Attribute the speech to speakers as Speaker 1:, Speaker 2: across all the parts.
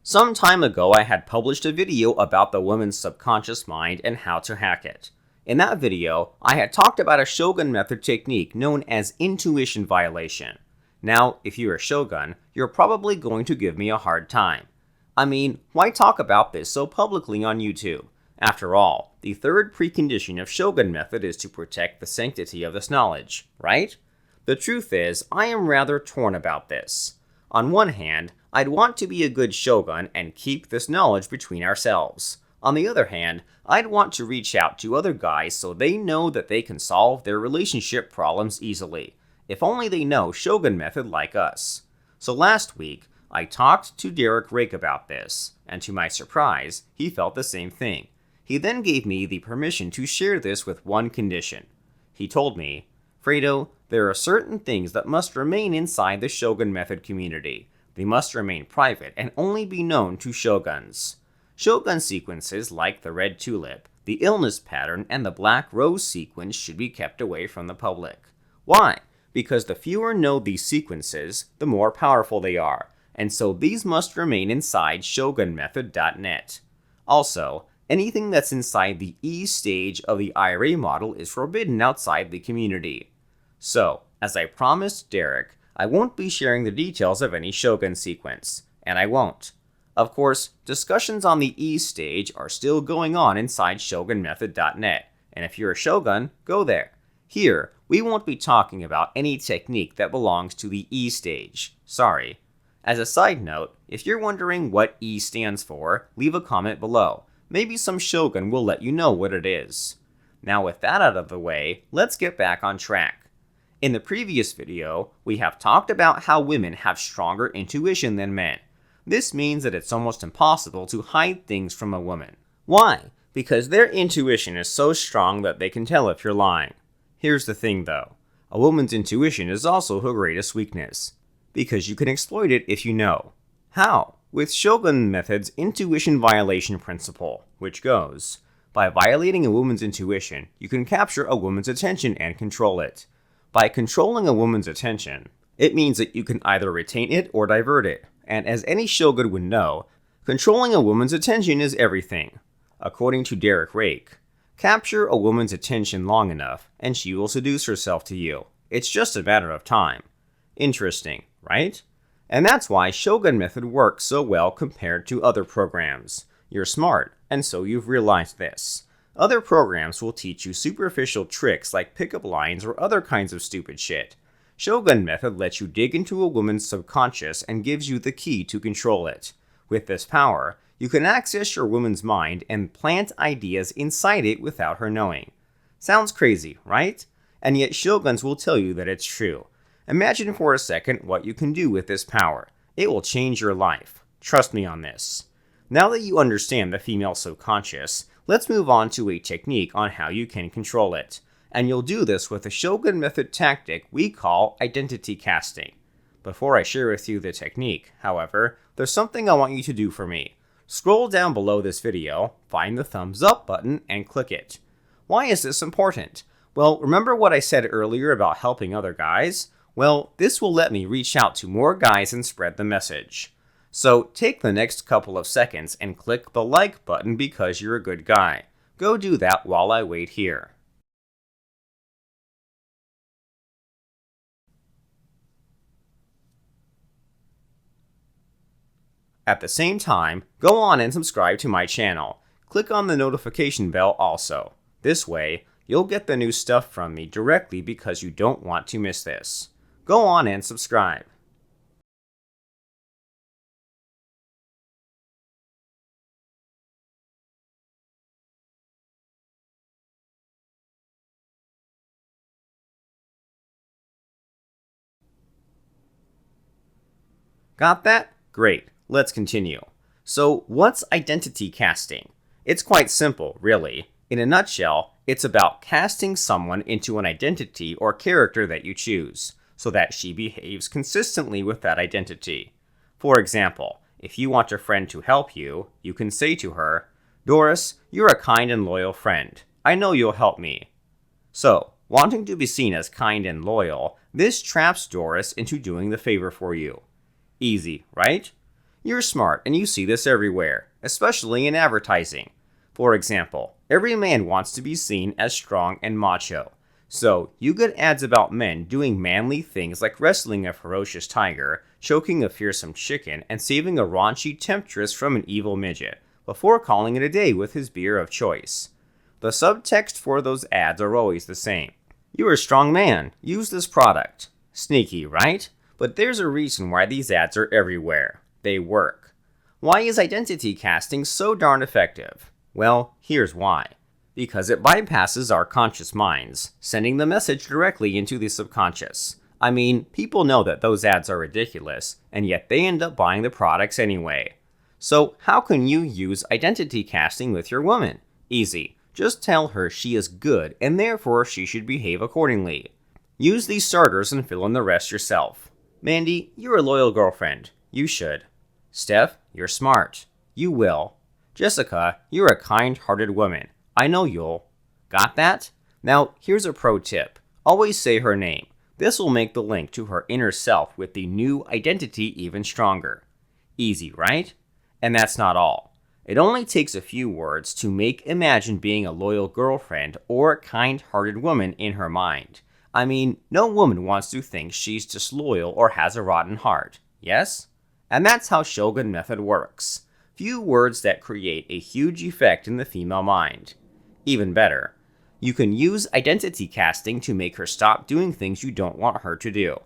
Speaker 1: Some time ago, I had published a video about the woman's subconscious mind and how to hack it. In that video, I had talked about a Shogun method technique known as intuition violation. Now, if you're a Shogun, you're probably going to give me a hard time. I mean, why talk about this so publicly on YouTube? After all, the third precondition of Shogun method is to protect the sanctity of this knowledge, right? The truth is, I am rather torn about this. On one hand, I'd want to be a good Shogun and keep this knowledge between ourselves. On the other hand, I'd want to reach out to other guys so they know that they can solve their relationship problems easily, if only they know Shogun method like us. So last week, I talked to Derek Rake about this, and to my surprise, he felt the same thing. He then gave me the permission to share this with one condition. He told me, "Fredo, there are certain things that must remain inside the Shogun method community. They must remain private and only be known to Shoguns. Shogun sequences like the red tulip, the illness pattern, and the black rose sequence should be kept away from the public. Why? Because the fewer know these sequences, the more powerful they are, and so these must remain inside shogunmethod.net. Also, anything that's inside the E stage of the IRA model is forbidden outside the community." So, as I promised Derek, I won't be sharing the details of any Shogun sequence, and I won't. Of course, discussions on the E stage are still going on inside shogunmethod.net, and if you're a Shogun, go there. Here, we won't be talking about any technique that belongs to the E stage. Sorry. As a side note, if you're wondering what E stands for, leave a comment below. Maybe some Shogun will let you know what it is. Now with that out of the way, let's get back on track. In the previous video, we have talked about how women have stronger intuition than men. This means that it's almost impossible to hide things from a woman. Why? Because their intuition is so strong that they can tell if you're lying. Here's the thing though, a woman's intuition is also her greatest weakness, because you can exploit it if you know. How? With Shogun method's intuition violation principle, which goes, by violating a woman's intuition, you can capture a woman's attention and control it. By controlling a woman's attention, it means that you can either retain it or divert it, and as any Shogun would know, controlling a woman's attention is everything. According to Derek Rake, capture a woman's attention long enough, and she will seduce herself to you. It's just a matter of time. Interesting, right? And that's why Shogun method works so well compared to other programs. You're smart, and so you've realized this. Other programs will teach you superficial tricks like pickup lines or other kinds of stupid shit. Shogun method lets you dig into a woman's subconscious and gives you the key to control it. With this power, you can access your woman's mind and plant ideas inside it without her knowing. Sounds crazy, right? And yet Shoguns will tell you that it's true. Imagine for a second what you can do with this power. It will change your life. Trust me on this. Now that you understand the female subconscious, let's move on to a technique on how you can control it. And you'll do this with a Shogun method tactic we call identity casting. Before I share with you the technique, however, there's something I want you to do for me. Scroll down below this video, find the thumbs up button, and click it. Why is this important? Well, remember what I said earlier about helping other guys? Well, this will let me reach out to more guys and spread the message. So take the next couple of seconds and click the like button because you're a good guy. Go do that while I wait here. At the same time, go on and subscribe to my channel. Click on the notification bell also. This way, you'll get the new stuff from me directly because you don't want to miss this. Go on and subscribe. Got that? Great. Let's continue. So, what's identity casting? It's quite simple, really. In a nutshell, it's about casting someone into an identity or character that you choose, so that she behaves consistently with that identity. For example, if you want a friend to help you, you can say to her, "Doris, you're a kind and loyal friend. I know you'll help me." So, wanting to be seen as kind and loyal, this traps Doris into doing the favor for you. Easy, right? You're smart and you see this everywhere, especially in advertising. For example, every man wants to be seen as strong and macho. So, you get ads about men doing manly things like wrestling a ferocious tiger, choking a fearsome chicken, and saving a raunchy temptress from an evil midget, before calling it a day with his beer of choice. The subtext for those ads are always the same. You're a strong man, use this product. Sneaky, right? But there's a reason why these ads are everywhere. They work. Why is identity casting so darn effective? Well, here's why. Because it bypasses our conscious minds, sending the message directly into the subconscious. I mean, people know that those ads are ridiculous, and yet they end up buying the products anyway. So, how can you use identity casting with your woman? Easy. Just tell her she is good, and therefore she should behave accordingly. Use these starters and fill in the rest yourself. Mandy, you're a loyal girlfriend. You should. Steph, you're smart. You will. Jessica, you're a kind-hearted woman. I know you'll. Got that? Now, here's a pro tip. Always say her name. This will make the link to her inner self with the new identity even stronger. Easy, right? And that's not all. It only takes a few words to make imagine being a loyal girlfriend or kind-hearted woman in her mind. I mean, no woman wants to think she's disloyal or has a rotten heart, yes? And that's how Shogun method works. Few words that create a huge effect in the female mind. Even better, you can use identity casting to make her stop doing things you don't want her to do.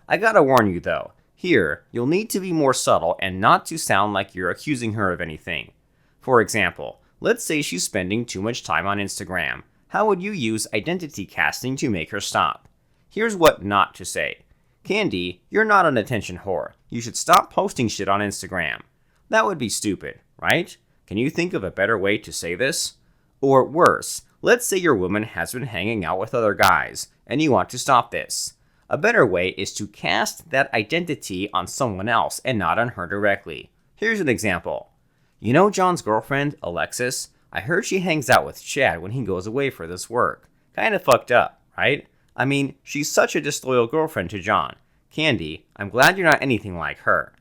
Speaker 1: I gotta warn you though, here, you'll need to be more subtle and not to sound like you're accusing her of anything. For example, let's say she's spending too much time on Instagram. How would you use identity casting to make her stop? Here's what not to say. Candy, you're not an attention whore. You should stop posting shit on Instagram. That would be stupid, right? Can you think of a better way to say this? Or worse, let's say your woman has been hanging out with other guys, and you want to stop this. A better way is to cast that identity on someone else and not on her directly. Here's an example. You know John's girlfriend, Alexis? I heard she hangs out with Chad when he goes away for this work. Kinda fucked up, right? I mean, she's such a disloyal girlfriend to John. Candy, I'm glad you're not anything like her.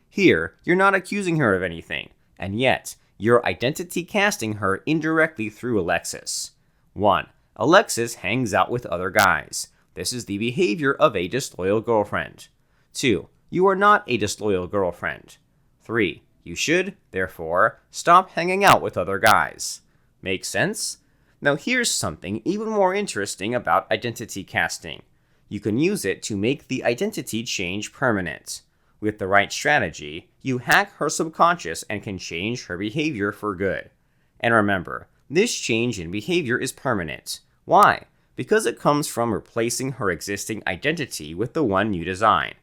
Speaker 1: Here, you're not accusing her of anything, and yet, you're identity casting her indirectly through Alexis. 1. Alexis hangs out with other guys. This is the behavior of a disloyal girlfriend. 2. You are not a disloyal girlfriend. 3. You should, therefore, stop hanging out with other guys. Make sense? Now here's something even more interesting about identity casting. You can use it to make the identity change permanent. With the right strategy, you hack her subconscious and can change her behavior for good. And remember, this change in behavior is permanent. Why? Because it comes from replacing her existing identity with the one you design.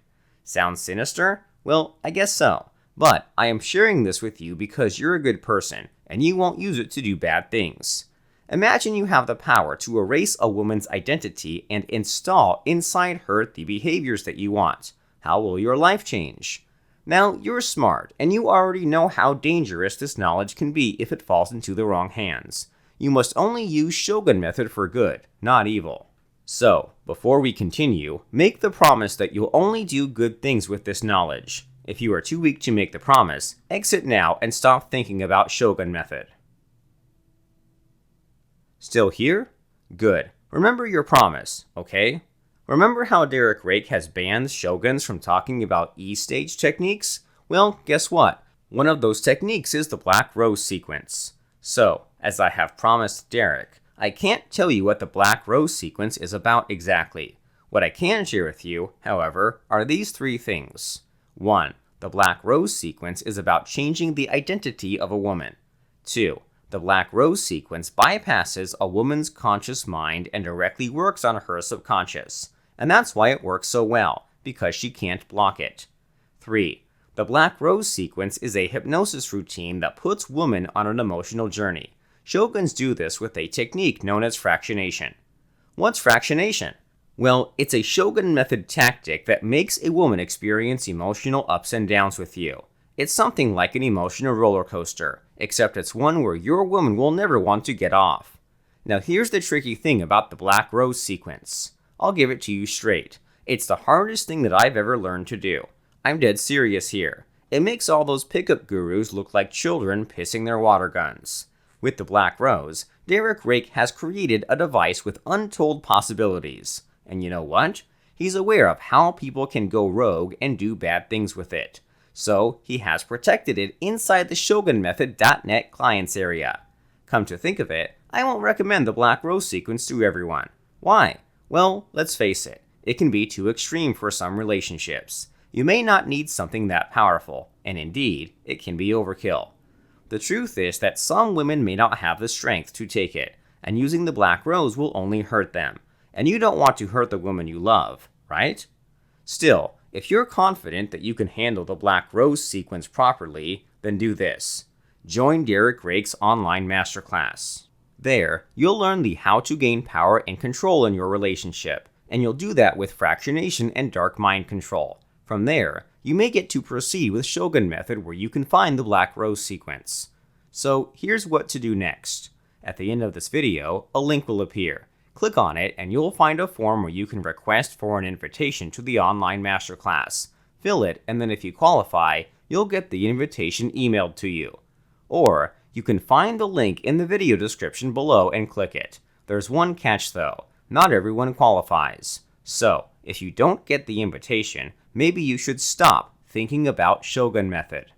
Speaker 1: Sounds sinister? Well, I guess so. But I am sharing this with you because you're a good person, and you won't use it to do bad things. Imagine you have the power to erase a woman's identity and install inside her the behaviors that you want. How will your life change? Now, you're smart, and you already know how dangerous this knowledge can be if it falls into the wrong hands. You must only use Shogun method for good, not evil. So, before we continue, make the promise that you'll only do good things with this knowledge. If you are too weak to make the promise, exit now and stop thinking about Shogun method. Still here? Good. Remember your promise, okay? Remember how Derek Rake has banned Shoguns from talking about E-stage techniques? Well, guess what? One of those techniques is the Black Rose sequence. So, as I have promised Derek, I can't tell you what the Black Rose sequence is about exactly. What I can share with you, however, are these 3 things. 1. The Black Rose sequence is about changing the identity of a woman. 2. The Black Rose sequence bypasses a woman's conscious mind and directly works on her subconscious. And that's why it works so well, because she can't block it. 3. The Black Rose sequence is a hypnosis routine that puts women on an emotional journey. Shoguns do this with a technique known as fractionation. What's fractionation? Well, it's a Shogun method tactic that makes a woman experience emotional ups and downs with you. It's something like an emotional roller coaster, except it's one where your woman will never want to get off. Now here's the tricky thing about the Black Rose sequence. I'll give it to you straight. It's the hardest thing that I've ever learned to do. I'm dead serious here. It makes all those pickup gurus look like children pissing their water guns. With the Black Rose, Derek Rake has created a device with untold possibilities. And you know what? He's aware of how people can go rogue and do bad things with it. So he has protected it inside the ShogunMethod.net clients area. Come to think of it, I won't recommend the Black Rose sequence to everyone. Why? Well, let's face it, it can be too extreme for some relationships. You may not need something that powerful, and indeed, it can be overkill. The truth is that some women may not have the strength to take it, and using the Black Rose will only hurt them. And you don't want to hurt the woman you love, right? Still, if you're confident that you can handle the Black Rose sequence properly, then do this. Join Derek Rake's online masterclass. There, you'll learn the how to gain power and control in your relationship, and you'll do that with fractionation and dark mind control. From there, you may get to proceed with Shogun Method where you can find the Black Rose sequence. So here's what to do next. At the end of this video, a link will appear. Click on it and you'll find a form where you can request for an invitation to the online masterclass. Fill it, and then if you qualify, you'll get the invitation emailed to you. Or, you can find the link in the video description below and click it. There's one catch though, not everyone qualifies. So, if you don't get the invitation, maybe you should stop thinking about Shogun Method.